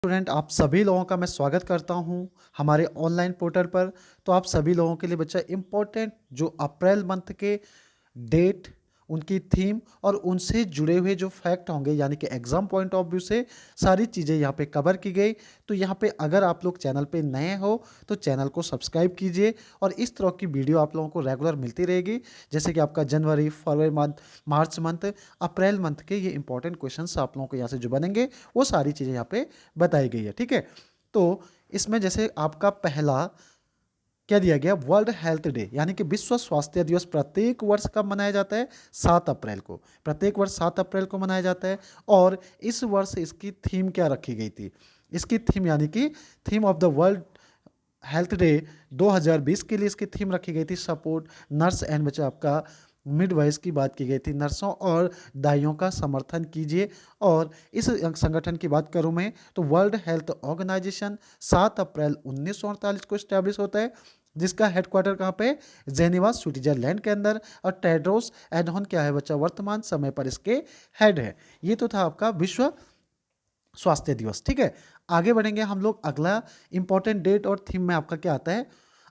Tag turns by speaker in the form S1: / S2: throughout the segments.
S1: Student आप सभी लोगों का मैं स्वागत करता हूं हमारे ऑनलाइन पोर्टल पर। तो आप सभी लोगों के लिए बच्चा इम्पोर्टेंट जो अप्रैल मंथ के डेट, उनकी थीम और उनसे जुड़े हुए जो फैक्ट होंगे यानी कि एग्जाम पॉइंट ऑफ व्यू से सारी चीज़ें यहाँ पे कवर की गई। तो यहाँ पे अगर आप लोग चैनल पे नए हो तो चैनल को सब्सक्राइब कीजिए और इस तरह की वीडियो आप लोगों को रेगुलर मिलती रहेगी। जैसे कि आपका जनवरी, फरवरी मंथ, मार्च मंथ, अप्रैल मंथ के ये इंपॉर्टेंट क्वेश्चंस आप लोगों को यहाँ से जो बनेंगे वो सारी चीज़ें यहाँ पे बताई गई है। ठीक है, तो इसमें जैसे आपका पहला क्या दिया गया, वर्ल्ड हेल्थ डे यानी कि विश्व स्वास्थ्य दिवस प्रत्येक वर्ष कब मनाया जाता है? 7 अप्रैल को। प्रत्येक वर्ष 7 अप्रैल को मनाया जाता है। और इस वर्ष इसकी थीम क्या रखी गई थी? इसकी थीम यानी कि theme of the world health day 2020 के लिए इसकी थीम रखी गई थी सपोर्ट नर्स एंड बच्चा आपका मिडवाइस की बात की गई थी, नर्सों और दाइयों का समर्थन कीजिए। और इस संगठन की बात करूं मैं तो वर्ल्ड हेल्थ ऑर्गेनाइजेशन 7 अप्रैल 1948 को स्टैब्लिश होता है, जिसका हेडक्वार्टर कहाँ पे? जेनेवा स्विट्जरलैंड के अंदर। और टेड्रोस एडहॉन क्या है बच्चा? वर्तमान समय पर इसके हेड है। ये तो था आपका विश्व स्वास्थ्य दिवस। ठीक है, आगे बढ़ेंगे हम लोग। अगला इंपॉर्टेंट डेट और थीम में आपका क्या आता है?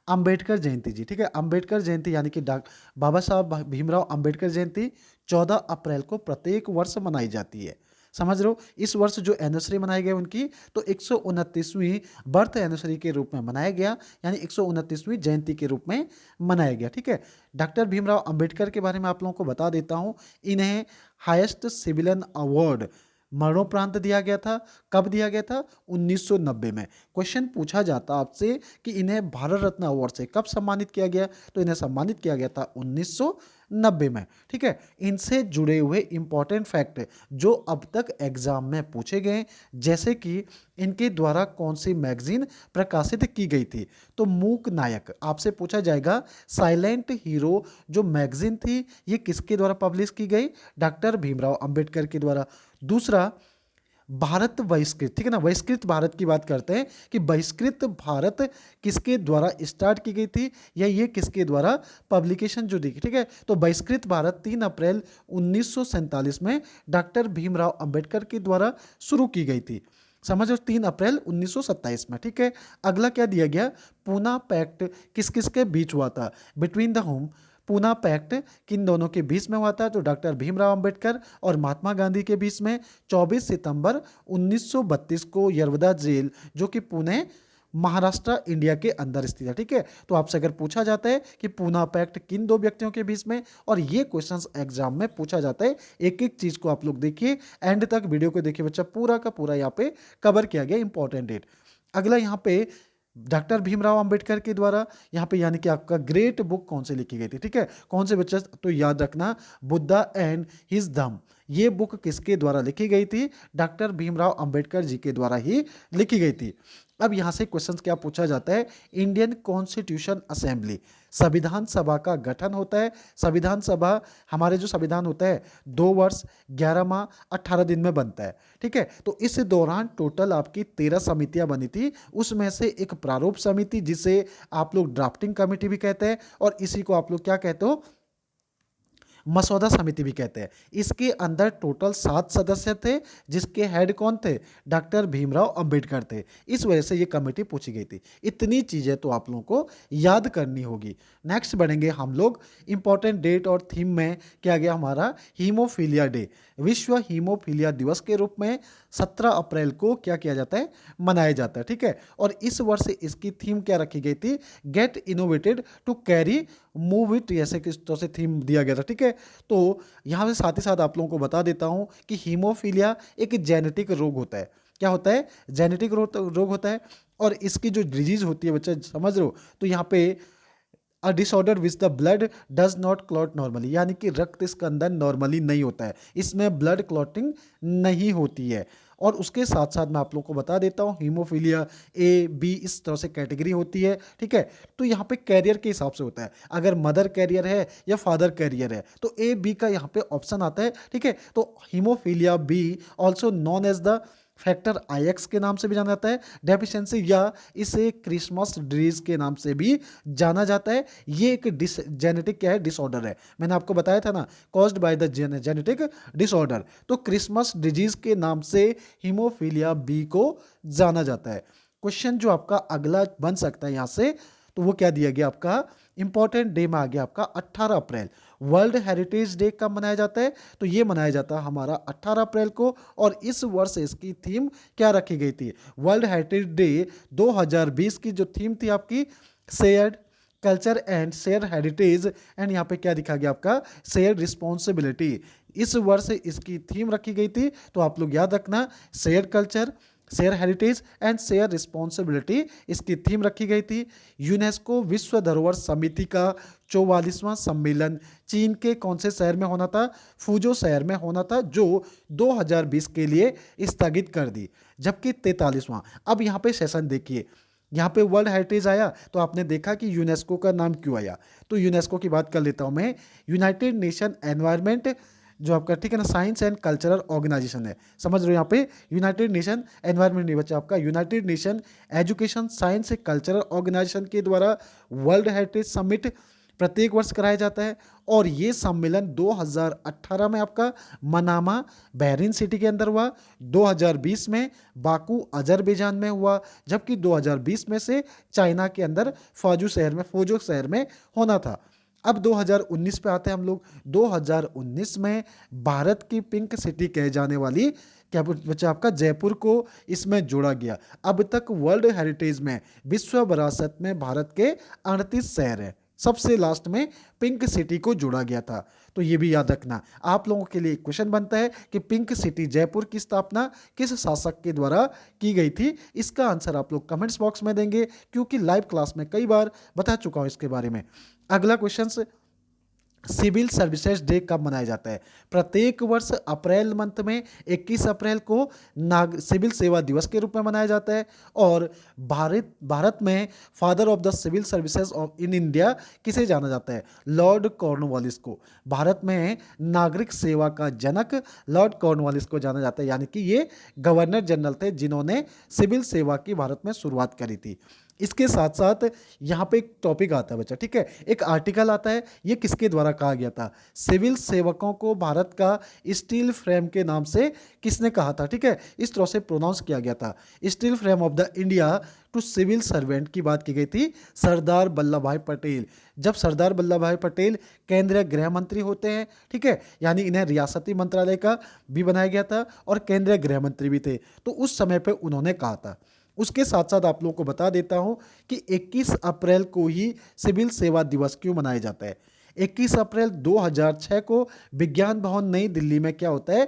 S1: अंबेडकर जयंती जी। ठीक है, अंबेडकर जयंती यानी कि बाबा साहब भीमराव अंबेडकर जयंती 14 अप्रैल को प्रत्येक वर्ष मनाई जाती है। समझ रहे हो? इस वर्ष जो एनिवर्सरी मनाई गई उनकी तो 129वीं बर्थ एनिवर्सरी के रूप में मनाया गया, यानी 129वीं जयंती के रूप में मनाया गया। ठीक है, डॉक्टर भीमराव अंबेडकर के बारे में आप लोगों को बता देता हूँ। इन्हें हाईएस्ट सिविलियन अवार्ड मरणोपरांत दिया गया था। कब दिया गया था? 1990 में। क्वेश्चन पूछा जाता आपसे कि इन्हें भारत रत्न अवार्ड से कब सम्मानित किया गया, तो इन्हें सम्मानित किया गया था 1990 में। ठीक है, इनसे जुड़े हुए इंपॉर्टेंट फैक्ट जो अब तक एग्जाम में पूछे गए, जैसे कि इनके द्वारा कौन सी मैगजीन प्रकाशित की गई थी, तो मूक नायक आपसे पूछा जाएगा। साइलेंट हीरो जो मैगजीन थी ये किसके द्वारा पब्लिश की गई? डॉक्टर भीमराव अंबेडकर के द्वारा। दूसरा, भारत बहिष्कृत। ठीक है ना, बहिष्कृत भारत की बात करते हैं कि बहिष्कृत भारत किसके द्वारा स्टार्ट की गई थी या ये किसके द्वारा पब्लिकेशन जो दी। ठीक है, तो बहिष्कृत भारत 3 अप्रैल 1947 में डॉक्टर भीमराव अंबेडकर के द्वारा शुरू की गई थी। समझो, 3 अप्रैल 1927 में। ठीक है, अगला क्या दिया गया? पूना पैक्ट किस किस के बीच हुआ था? Between the home Poona pact किन दोनों के बीच में हुआ था? तो डॉक्टर भीमराव अंबेडकर और महात्मा गांधी के बीच में 24 सितंबर 1932 को यरवदा जेल जो कि पुणे महाराष्ट्र इंडिया के अंदर स्थित है। ठीक है, तो आपसे अगर पूछा जाता है कि पूना पैक्ट किन दो व्यक्तियों के बीच में, और ये क्वेश्चंस एग्जाम में पूछा जाता है। एक एक चीज को आप लोग देखिए, एंड तक वीडियो को देखिए बच्चा, पूरा का पूरा यहाँ पे कवर किया गया इंपॉर्टेंट डेट। अगला यहाँ पे डॉक्टर भीमराव अंबेडकर के द्वारा यहाँ पे यानी कि आपका ग्रेट बुक कौन से लिखी गई थी? ठीक है, कौन से बच्चा? तो याद रखना, बुद्धा एंड हिज धम्म। ये बुक किसके द्वारा लिखी गई थी? डॉक्टर भीमराव अंबेडकर जी के द्वारा ही लिखी गई थी। अब यहाँ से क्वेश्चन क्या पूछा जाता है? इंडियन कॉन्स्टिट्यूशन असेंबली, संविधान सभा का गठन होता है। संविधान सभा, हमारे जो संविधान होता है 2 वर्ष 11 माह 18 दिन में बनता है। ठीक है, तो इस दौरान टोटल आपकी 13 समितियां बनी थी। उसमें से एक प्रारूप समिति जिसे आप लोग ड्राफ्टिंग कमेटी भी कहते हैं, और इसी को आप लोग क्या कहते हो? मसौदा समिति भी कहते हैं। इसके अंदर टोटल 7 सदस्य थे, जिसके हेड कौन थे? डॉक्टर भीमराव अंबेडकर थे। इस वजह से ये कमेटी पूछी गई थी। इतनी चीजें तो आप लोगों को याद करनी होगी। नेक्स्ट बढ़ेंगे हम लोग। इंपॉर्टेंट डेट और थीम में क्या गया हमारा? हीमोफीलिया डे, विश्व हीमोफीलिया दिवस के रूप में 17 अप्रैल को क्या किया जाता है? मनाया जाता है। ठीक है, और इस वर्ष इसकी थीम क्या रखी गई थी? Get innovated to carry move it, ऐसे किस तरह से थीम दिया गया था। ठीक है, तो यहाँ से साथ ही साथ आप लोगों को बता देता हूँ कि हीमोफीलिया एक जेनेटिक रोग होता है। क्या होता है? जेनेटिक रोग होता है। और इसकी जो डिजीज होती है बच्चा, समझ रहे हो? तो यहाँ पे a disorder which the blood does not clot normally, यानी कि रक्त इसके अंदर नॉर्मली नहीं होता है, इसमें ब्लड क्लॉटिंग नहीं होती है। और उसके साथ साथ मैं आप लोगों को बता देता हूँ, हीमोफीलिया ए बी इस तरह से कैटेगरी होती है। ठीक है, तो यहाँ पे कैरियर के हिसाब से होता है। अगर मदर कैरियर है या फादर कैरियर है तो ए बी का यहाँ पे ऑप्शन आता है। ठीक है, तो haemophilia B also known as the factor IX के नाम से भी जाना जाता है डेफिशिएंसी, या इसे क्रिसमस डिजीज के नाम से भी जाना जाता है। ये एक जेनेटिक क्या है, डिसऑर्डर है। मैंने आपको बताया था ना, caused by the genetic disorder. तो क्रिसमस डिजीज के नाम से हीमोफीलिया बी को जाना जाता है। क्वेश्चन जो आपका अगला बन सकता है यहां से, तो वो क्या दिया गया आपका, इंपॉर्टेंट डे में आ गया आपका 18 अप्रैल। वर्ल्ड हेरिटेज डे कब मनाया जाता है, तो ये मनाया जाता है हमारा 18 अप्रैल को। और इस वर्ष इसकी थीम क्या रखी गई थी, वर्ल्ड हेरिटेज डे 2020 की जो थीम थी आपकी, shared culture and share heritage, and यहाँ पे क्या दिखा गया आपका, शेयर रिस्पॉन्सिबिलिटी। इस वर्ष इसकी थीम रखी गई थी, तो आप लोग याद रखना, share culture, share heritage and share responsibility इसकी थीम रखी गई थी। यूनेस्को विश्व धरोहर समिति का 44वां सम्मेलन चीन के कौन से शहर में होना था, फुजो शहर में होना था, जो 2020 के लिए स्थगित कर दी। जबकि 43वां, अब यहाँ पे सेशन देखिए, यहाँ पे वर्ल्ड हेरिटेज आया तो आपने देखा कि यूनेस्को का नाम क्यों आया। तो यूनेस्को की बात कर लेता हूँ मैं। यूनाइटेड नेशन एनवायरनमेंट जो आपका, ठीक है ना, साइंस एंड कल्चरल ऑर्गेनाइजेशन है, समझ रहे हो। यहाँ पे यूनाइटेड नेशन एनवायरनमेंट नहीं बचा आपका, United Nation Education Science and Cultural Organisation के द्वारा वर्ल्ड हेरिटेज समिट प्रत्येक वर्ष कराया जाता है। और ये सम्मेलन 2018 में आपका मनामा बहरीन सिटी के अंदर हुआ, 2020 में बाकू अजरबैजान में हुआ, जबकि 2020 में से चाइना के अंदर फुजो शहर में होना था। अब 2019 पे आते हैं हम लोग। 2019 में भारत की पिंक सिटी कहे जाने वाली क्या बच्चा आपका, जयपुर को इसमें जोड़ा गया। अब तक वर्ल्ड हेरिटेज में, विश्व विरासत में भारत के 38 शहर हैं, सबसे लास्ट में पिंक सिटी को जोड़ा गया था। तो ये भी याद रखना। आप लोगों के लिए क्वेश्चन बनता है कि पिंक सिटी जयपुर की स्थापना किस शासक के द्वारा की गई थी। इसका आंसर आप लोग कमेंट्स बॉक्स में देंगे, क्योंकि लाइव क्लास में कई बार बता चुका हूं इसके बारे में। अगला क्वेश्चन, सिविल सर्विसेज डे कब मनाया जाता है। प्रत्येक वर्ष अप्रैल मंथ में 21 अप्रैल को सिविल सेवा दिवस के रूप में मनाया जाता है। और भारत में father of the civil services of in India किसे जाना जाता है, लॉर्ड कॉर्नवालिस को। भारत में नागरिक सेवा का जनक लॉर्ड कॉर्नवालिस को जाना जाता है, यानी कि ये गवर्नर जनरल थे जिन्होंने सिविल सेवा की भारत में शुरुआत करी थी। इसके साथ साथ यहाँ पे एक टॉपिक आता है बच्चा, ठीक है, एक आर्टिकल आता है, ये किसके द्वारा कहा गया था, सिविल सेवकों को भारत का स्टील फ्रेम के नाम से किसने कहा था, ठीक है, इस तरह से प्रोनाउंस किया गया था। Steel frame of the India to civil servant की बात की गई थी सरदार वल्लभ भाई पटेल। जब सरदार वल्लभ भाई पटेल केंद्रीय गृह मंत्री होते हैं, ठीक है, यानी इन्हें रियासती मंत्रालय का भी बनाया गया था और केंद्रीय गृह मंत्री भी थे, तो उस समय पे उन्होंने कहा था। उसके साथ साथ आप लोगों को बता देता हूं कि 21 अप्रैल को ही सिविल सेवा दिवस क्यों मनाया जाता है। 21 अप्रैल 2006 को विज्ञान भवन नई दिल्ली में क्या होता है,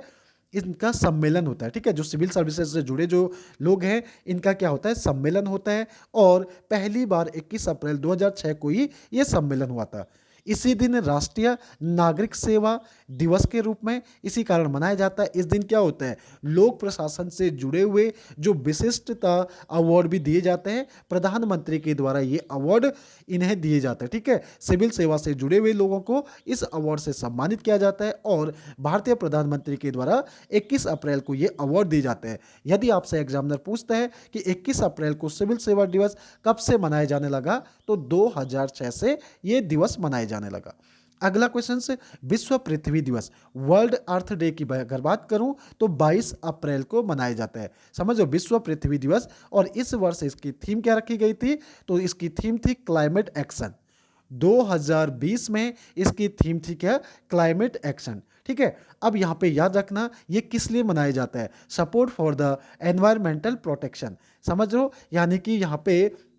S1: इनका सम्मेलन होता है, ठीक है, जो सिविल सर्विसेज से जुड़े जो लोग हैं इनका क्या होता है, सम्मेलन होता है। और पहली बार 21 अप्रैल 2006 को ही ये सम्मेलन हुआ था। इसी दिन राष्ट्रीय नागरिक सेवा दिवस के रूप में इसी कारण मनाया जाता है। इस दिन क्या होता है, लोक प्रशासन से जुड़े हुए जो विशिष्टता अवार्ड भी दिए जाते हैं, प्रधानमंत्री के द्वारा ये अवार्ड इन्हें दिए जाते हैं, ठीक है, सिविल सेवा से जुड़े हुए लोगों को इस अवार्ड से सम्मानित किया जाता है। और भारतीय प्रधानमंत्री के द्वारा 21 अप्रैल को ये अवार्ड दिए जाते हैं। यदि आपसे एग्जामिनर पूछता है कि 21 अप्रैल को सिविल सेवा दिवस कब से मनाया जाने लगा, तो 2006 से ये दिवस मनाया जाने लगा। अगला क्वेश्चन से, विश्व पृथ्वी दिवस, वर्ल्ड अर्थ डे की अगर बात करूं तो 22 अप्रैल को मनाया जाता है। समझो, विश्व पृथ्वी दिवस। और इस वर्ष इसकी थीम क्या रखी गई थी, तो इसकी थीम थी क्लाइमेट एक्शन। 2020 में इसकी थीम थी क्या, क्लाइमेट एक्शन, ठीक है। अब यहां पे याद रखना ये किस लिए मनाया जाता है, support for the environmental protection, समझ लो, यानी कि यहां पे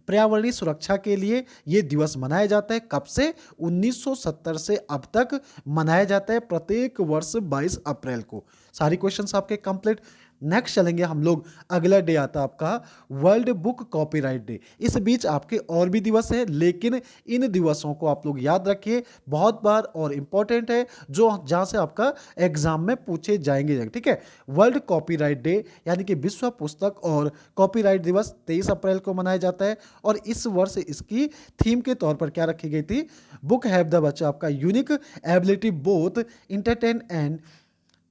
S1: पर्यावरणीय सुरक्षा के लिए यह दिवस मनाया जाता है। कब से, 1970 से अब तक मनाया जाता है प्रत्येक वर्ष 22 अप्रैल को। सारी क्वेश्चंस आपके कंप्लीट। नेक्स्ट चलेंगे हम लोग, अगला डे आता है आपका वर्ल्ड बुक कॉपीराइट डे। इस बीच आपके और भी दिवस हैं, लेकिन इन दिवसों को आप लोग याद रखिए, बहुत बार और इंपॉर्टेंट है, जो जहां से आपका एग्जाम में पूछे जाएंगे, ठीक है। वर्ल्ड कॉपीराइट डे यानी कि विश्व पुस्तक और कॉपीराइट दिवस 23 अप्रैल को मनाया जाता है। और इस वर्ष इसकी थीम के तौर पर क्या रखी गई थी, बुक हैव द बच्चा आपका unique ability both entertain and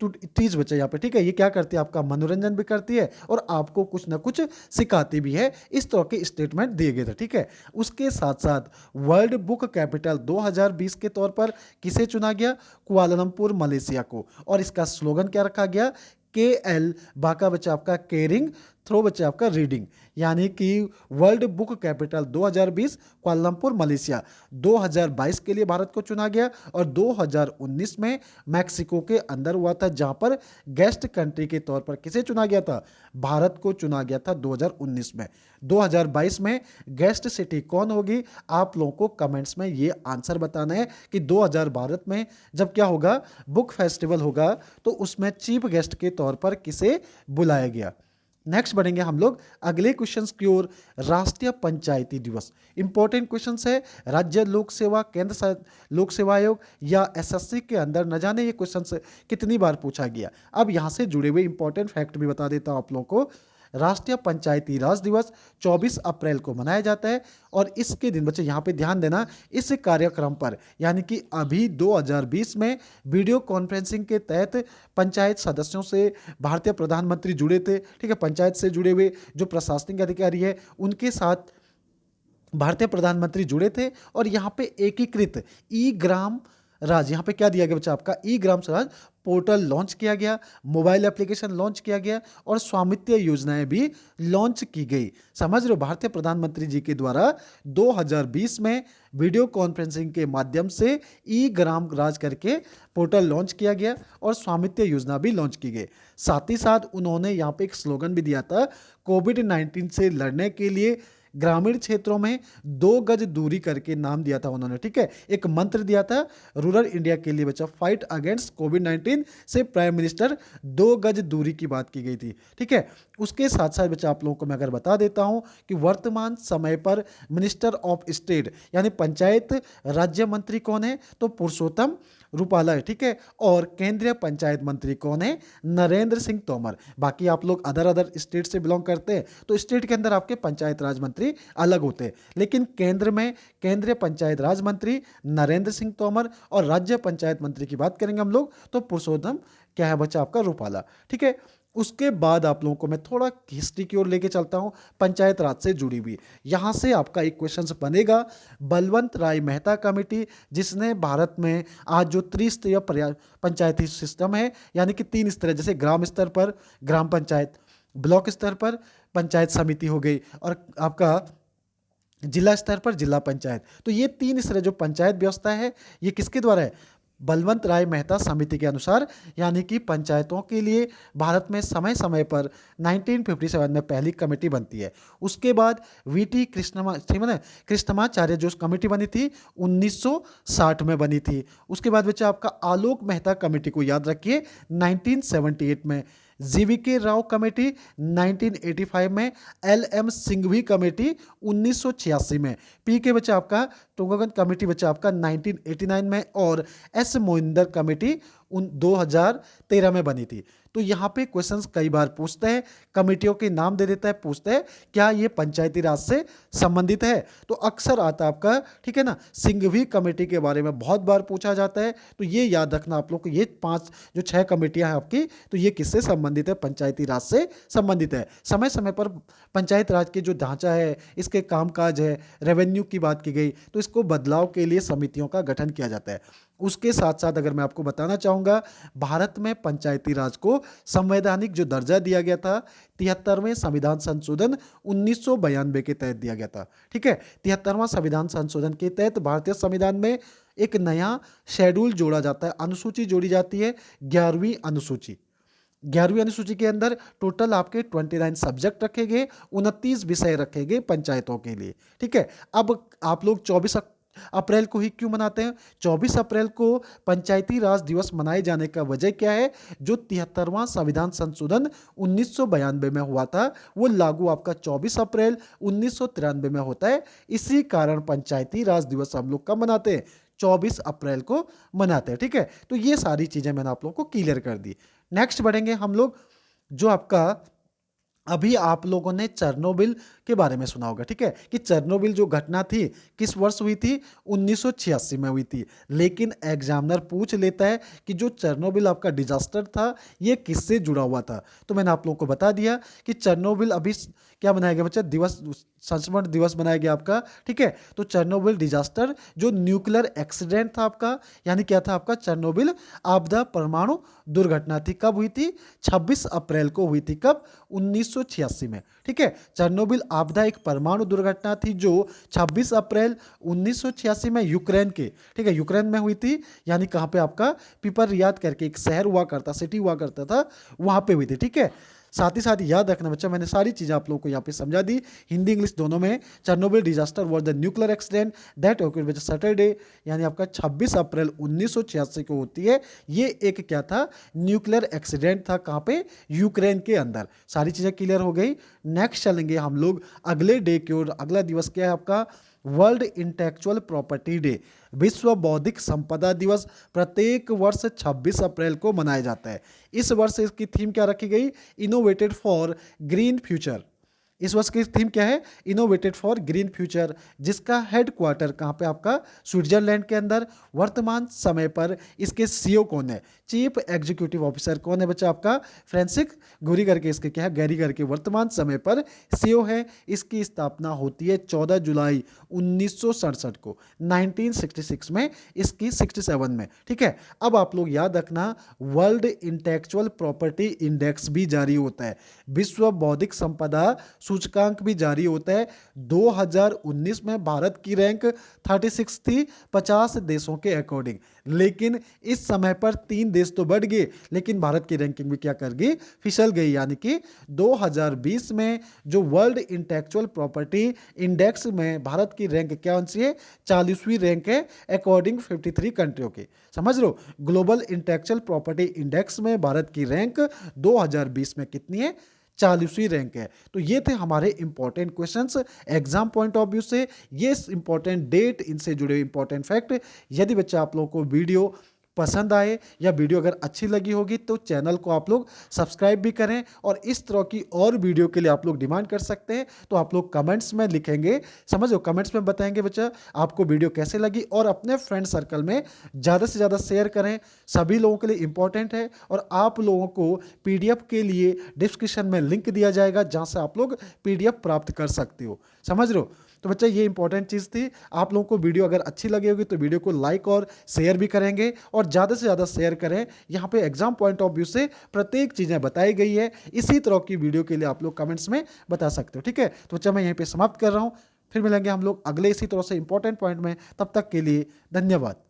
S1: activities बच्चे यहाँ पे, ठीक है। ये क्या करती है, आपका मनोरंजन भी करती है और आपको कुछ ना कुछ सिखाती भी है। इस तरह के स्टेटमेंट दिए गए थे, ठीक है। उसके साथ साथ वर्ल्ड बुक कैपिटल 2020 के तौर पर किसे चुना गया, कुआलालंपुर मलेशिया को। और इसका स्लोगन क्या रखा गया, KL बाका बच्चा आपका केयरिंग, थ्रो बच्चा आपका रीडिंग। यानी कि world book capital 2020 Kuala Lumpur Malaysia, 2022 के लिए भारत को चुना गया और 2019 में मैक्सिको के अंदर हुआ था, जहां पर गेस्ट कंट्री के तौर पर किसे चुना गया था, भारत को चुना गया था 2019 में। 2022 में गेस्ट सिटी कौन होगी, आप लोगों को कमेंट्स में ये आंसर बताना है कि 2000 भारत में जब क्या होगा, बुक फेस्टिवल होगा, तो उसमें चीफ गेस्ट के तौर पर किसे बुलाया गया। नेक्स्ट बढ़ेंगे हम लोग अगले क्वेश्चंस की ओर। राष्ट्रीय पंचायती दिवस, इंपॉर्टेंट क्वेश्चंस है। राज्य लोक सेवा, केंद्र लोक सेवा आयोग या SSC के अंदर न जाने ये क्वेश्चंस कितनी बार पूछा गया। अब यहां से जुड़े हुए इंपॉर्टेंट फैक्ट भी बता देता हूं आप लोगों को। राष्ट्रीय पंचायती राज दिवस 24 अप्रैल को मनाया जाता है और इसके दिन बच्चे यहाँ पे ध्यान देना, इस कार्यक्रम पर यानी कि अभी 2020 में वीडियो कॉन्फ्रेंसिंग के तहत पंचायत सदस्यों से भारतीय प्रधानमंत्री जुड़े थे, ठीक है। पंचायत से जुड़े हुए जो प्रशासनिक अधिकारी है उनके साथ भारतीय प्रधानमंत्री जुड़े थे और यहाँ पे एकीकृत ई ग्राम राज, यहाँ पे क्या दिया गया बच्चा, आपका ई ग्राम स्वराज पोर्टल लॉन्च किया गया, मोबाइल एप्लीकेशन लॉन्च किया गया और स्वामित्व योजनाएं भी लॉन्च की गई। समझ रहे हो, भारतीय प्रधानमंत्री जी के द्वारा 2020 में वीडियो कॉन्फ्रेंसिंग के माध्यम से ई ग्राम राज करके पोर्टल लॉन्च किया गया और स्वामित्व योजना भी लॉन्च की गई। साथ ही साथ उन्होंने यहाँ पे एक स्लोगन भी दिया था, कोविड-19 से लड़ने के लिए ग्रामीण क्षेत्रों में 2 गज दूरी करके नाम दिया था उन्होंने, ठीक है। एक मंत्र दिया था रूरल इंडिया के लिए बच्चा, फाइट अगेंस्ट कोविड-19 से प्राइम मिनिस्टर 2 गज दूरी की बात की गई थी, ठीक है। उसके साथ साथ बच्चा आप लोगों को मैं अगर बता देता हूं कि वर्तमान समय पर मिनिस्टर ऑफ स्टेट यानी पंचायत राज्य मंत्री कौन है, तो पुरुषोत्तम रूपाला है, ठीक है। और केंद्रीय पंचायत मंत्री कौन है, नरेंद्र सिंह तोमर। बाकी आप लोग अदर स्टेट से बिलोंग करते हैं तो स्टेट के अंदर आपके पंचायत राज मंत्री अलग होते हैं, लेकिन केंद्र में केंद्रीय पंचायत राज मंत्री नरेंद्र सिंह तोमर और राज्य पंचायत मंत्री की बात करेंगे हम लोग तो पुरुषोत्तम क्या है बच्चा आपका रूपाला, ठीक है। उसके बाद आप लोगों को मैं थोड़ा हिस्ट्री की ओर लेके चलता हूं, पंचायत राज से जुड़ी हुई। यहां से आपका एक क्वेश्चन बनेगा, बलवंत राय मेहता कमेटी जिसने भारत में आज जो त्रिस्तरीय पंचायती सिस्टम है यानी कि 3 स्तर, जैसे ग्राम स्तर पर ग्राम पंचायत, ब्लॉक स्तर पर पंचायत समिति हो गई और आपका जिला स्तर पर जिला पंचायत, तो ये 3 स्तर जो पंचायत व्यवस्था है ये किसके द्वारा है, बलवंत राय मेहता समिति के अनुसार। यानी कि पंचायतों के लिए भारत में समय समय पर 1957 में पहली कमेटी बनती है। उसके बाद VT कृष्णमाचार्य जो कमेटी बनी थी 1960 में बनी थी। उसके बाद बच्चा आपका आलोक मेहता कमेटी को याद रखिए 1978 में, GVK राव कमेटी 1985 में, LM सिंघवी कमेटी 1986 में, PK बच्चा आपका टोगागन कमेटी बच्चा आपका 1989 में और S मोइंदर कमेटी 2013 में बनी थी। तो यहाँ पे क्वेश्चंस कई बार पूछते हैं, कमेटियों के नाम दे देता है, पूछते हैं क्या ये पंचायती राज से संबंधित है, तो अक्सर आता है आपका, ठीक है ना। सिंघवी कमेटी के बारे में बहुत बार पूछा जाता है, तो ये याद रखना आप लोग को, ये 5 जो 6 कमेटियां हैं आपकी, तो ये किससे संबंधित है, पंचायती राज से संबंधित है। समय समय पर पंचायत राज के जो ढांचा है, इसके कामकाज है, रेवेन्यू की बात की गई, तो इसको बदलाव के लिए समितियों का गठन किया जाता है। उसके साथ साथ अगर मैं आपको बताना चाहूँगा, भारत में पंचायती राज को संवैधानिक जो दर्जा दिया गया था 73वें संविधान संशोधन 1992 के तहत दिया गया था, ठीक है। 73वां संविधान संशोधन के तहत भारतीय संविधान में एक नया शेड्यूल जोड़ा जाता है, अनुसूची जोड़ी जाती है, 11वीं अनुसूची। 11वीं अनुसूची के अंदर टोटल आपके 29 सब्जेक्ट रखे गए, 29 विषय रखे गए पंचायतों के लिए, ठीक है। अब आप लोग 24 अप्रैल को ही क्यों मनाते हैं, 24 अप्रैल को पंचायती राज दिवस मनाए जाने का वजह क्या है, जो 73वां संविधान संशोधन 1992 में हुआ था वो लागू आपका 24 अप्रैल 1993 में होता है। इसी कारण पंचायती राज दिवस हम लोग कब मनाते हैं, 24 अप्रैल को मनाते हैं, ठीक है। तो ये सारी चीजें मैंने आप लोगों को क्लियर कर दी। नेक्स्ट बढ़ेंगे हम लोग, जो आपका अभी आप लोगों ने चेरनोबिल के बारे में सुना होगा, ठीक है, कि चेरनोबिल जो घटना थी किस वर्ष हुई थी, 1986 में हुई थी। लेकिन एग्जामिनर पूछ लेता है कि जो चेरनोबिल आपका डिजास्टर था ये किससे जुड़ा हुआ था। तो मैंने आप लोगों को बता दिया कि चेरनोबिल अभी क्या बनाया गया बच्चा, दिवस, संस्मरण दिवस बनाया गया आपका, ठीक है। तो चेरनोबिल डिजास्टर जो न्यूक्लियर एक्सीडेंट था आपका, यानी क्या था आपका, चेरनोबिल आपदा परमाणु दुर्घटना थी। कब हुई थी, 26 अप्रैल को हुई थी। कब, 1986 में, ठीक है। चेरनोबिल आपदा एक परमाणु दुर्घटना थी जो 26 अप्रैल 1986 में यूक्रेन के, ठीक है, यूक्रेन में हुई थी। यानी कहाँ पे आपका, पिपरयाद करके एक शहर हुआ करता, सिटी हुआ करता था, वहां पे हुई थी, ठीक है। साथ ही साथ याद रखना बच्चा, मैंने सारी चीज़ें आप लोगों को यहाँ पे समझा दी, हिंदी इंग्लिश दोनों में। Chernobyl disaster was the nuclear accident that awkward with Saturday, यानी आपका 26 अप्रैल 1986 को होती है। ये एक क्या था, न्यूक्लियर एक्सीडेंट था। कहाँ पे, यूक्रेन के अंदर। सारी चीज़ें क्लियर हो गई। नेक्स्ट चलेंगे हम लोग अगले डे की ओर। अगला दिवस क्या है आपका, वर्ल्ड इंटेलेक्चुअल प्रॉपर्टी डे, विश्व बौद्धिक संपदा दिवस प्रत्येक वर्ष 26 अप्रैल को मनाया जाता है। इस वर्ष इसकी थीम क्या रखी गई, इनोवेटेड फॉर ग्रीन फ्यूचर। इस वर्ष की थीम क्या है, इनोवेटेड फॉर ग्रीन फ्यूचर, जिसका हेडक्वार्टर कहाँ पे आपका, स्विट्जरलैंड के अंदर। वर्तमान समय पर इसके सीईओ कौन है, चीफ एग्जीक्यूटिव ऑफिसर कौन है बच्चा आपका, फ्रांसिस गुरी करके इसके क्या है, गैरी करके वर्तमान समय पर सीईओ है। इसकी स्थापना होती है 14 जुलाई 1967 को, 1966 में, इसकी 67 में, ठीक है। अब आप लोग याद रखना, वर्ल्ड इंटेलेक्चुअल प्रॉपर्टी इंडेक्स भी जारी होता है, विश्व बौद्धिक संपदा सूचकांक भी जारी होता है। 2019 में भारत की रैंक 36 थी 50 देशों के अकॉर्डिंग। लेकिन इस समय पर 3 देश तो बढ़ गए, लेकिन भारत की रैंकिंग भी क्या कर गई, फिसल गई। यानी कि 2020 में जो वर्ल्ड इंटेलेक्चुअल प्रॉपर्टी इंडेक्स में भारत की रैंक क्या सी है, 40वीं रैंक है अकॉर्डिंग 53 कंट्रियों के। समझ लो, ग्लोबल इंटेलेक्चुअल प्रॉपर्टी इंडेक्स में भारत की रैंक 2020 में कितनी है, 40वीं रैंक है। तो ये थे हमारे important questions exam point of view से, ये इंपॉर्टेंट डेट, इनसे जुड़े इंपॉर्टेंट फैक्ट। यदि बच्चा आप लोगों को वीडियो पसंद आए या वीडियो अगर अच्छी लगी होगी तो चैनल को आप लोग सब्सक्राइब भी करें, और इस तरह की और वीडियो के लिए आप लोग डिमांड कर सकते हैं। तो आप लोग कमेंट्स में लिखेंगे, समझ लो, कमेंट्स में बताएंगे बच्चा आपको वीडियो कैसे लगी, और अपने फ्रेंड सर्कल में ज़्यादा से ज़्यादा शेयर करें। सभी लोगों के लिए इंपॉर्टेंट है। और आप लोगों को पीडीएफ के लिए डिस्क्रिप्शन में लिंक दिया जाएगा, जहाँ से आप लोग पीडीएफ प्राप्त कर सकते हो। समझ लो। तो बच्चा ये इंपॉर्टेंट चीज़ थी। आप लोगों को वीडियो अगर अच्छी लगी होगी तो वीडियो को लाइक और शेयर भी करेंगे, और ज़्यादा से ज़्यादा शेयर करें। यहाँ पे एग्जाम पॉइंट ऑफ व्यू से प्रत्येक चीज़ें बताई गई है। इसी तरह की वीडियो के लिए आप लोग कमेंट्स में बता सकते हो, ठीक है। तो बच्चा मैं यहीं पर समाप्त कर रहा हूँ, फिर मिलेंगे हम लोग अगले इसी तरह से इंपॉर्टेंट पॉइंट में। तब तक के लिए धन्यवाद।